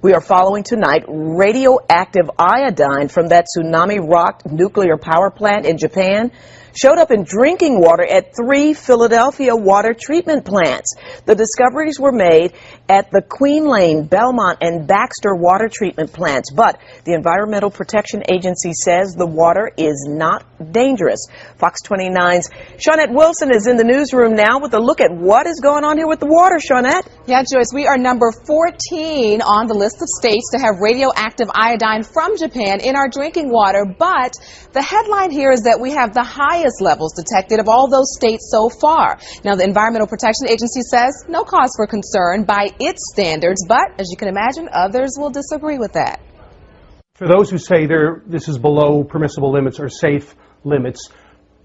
We are following tonight radioactive iodine from that tsunami-rocked nuclear power plant in Japan showed up in drinking water at 3 Philadelphia water treatment plants. The discoveries were made at the Queen Lane, Belmont, and Baxter water treatment plants, but the Environmental Protection Agency says the water is not dangerous. Fox 29's Shawnette Wilson is in the newsroom now with a look at what is going on here with the water. Shawnette? Yeah, Joyce, we are number 14 on the list of states to have radioactive iodine from Japan in our drinking water, but the headline here is that we have the highest levels detected of all those states so far. Now, the Environmental Protection Agency says no cause for concern by its standards, but as you can imagine, others will disagree with that. For those who say this is below permissible limits or safe limits,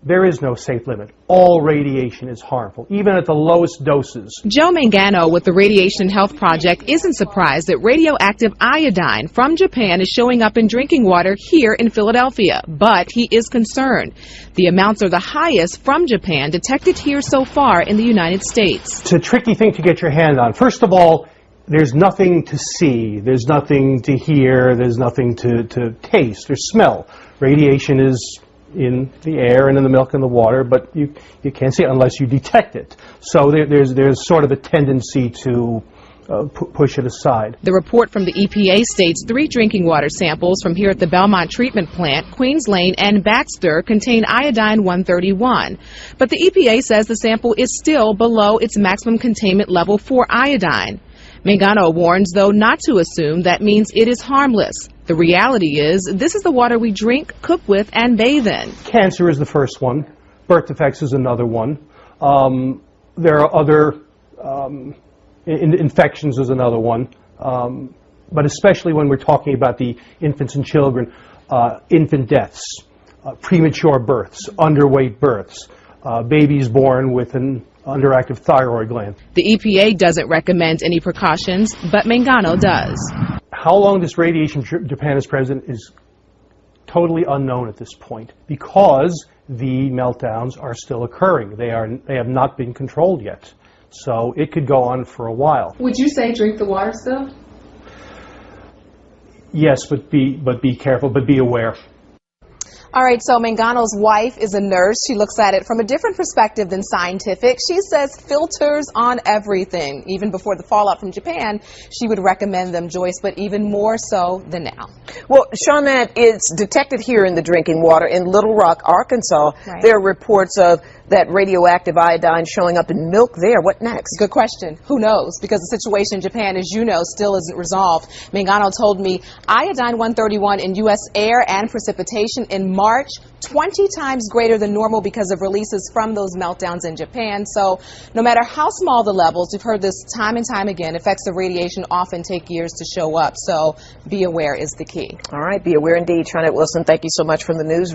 there is no safe limit. All radiation is harmful, even at the lowest doses. Joe Mangano with the Radiation Health Project isn't surprised that radioactive iodine from Japan is showing up in drinking water here in Philadelphia, but he is concerned. The amounts are the highest from Japan detected here so far in the United States. It's a tricky thing to get your hand on. First of all, there's nothing to see, there's nothing to hear, there's nothing to taste or smell. Radiation is in the air and in the milk and the water, but you can't see it unless you detect it. So there's sort of a tendency to push it aside. The report from the EPA states 3 drinking water samples from here at the Belmont Treatment Plant, Queens Lane, and Baxter contain iodine 131. But the EPA says the sample is still below its maximum containment level for iodine. Mangano warns, though, not to assume that means it is harmless. The reality is, this is the water we drink, cook with, and bathe in. Cancer is the first one. Birth defects is another one. There are other infections is another one. But especially when we're talking about the infants and children, infant deaths, premature births, underweight births, babies born with an underactive thyroid gland. The EPA doesn't recommend any precautions, but Mangano does. How long this radiation Japan is present is totally unknown at this point because the meltdowns are still occurring. They have not been controlled yet. So it could go on for a while. Would you say drink the water still? Yes, but be careful, but be aware. All right, so Mangano's wife is a nurse. She looks at it from a different perspective than scientific. She says filters on everything. Even before the fallout from Japan, she would recommend them, Joyce, but even more so than now. Well, Shawnette, it's detected here in the drinking water in Little Rock, Arkansas. Right. There are reports of that radioactive iodine showing up in milk there. What next? Good question. Who knows? Because the situation in Japan, as you know, still isn't resolved. Mangano told me iodine 131 in U.S. air and precipitation in March, 20 times greater than normal because of releases from those meltdowns in Japan. So no matter how small the levels, we've heard this time and time again, effects of radiation often take years to show up. So be aware is the key. All right, be aware indeed. Shawnette Wilson, thank you so much from the news.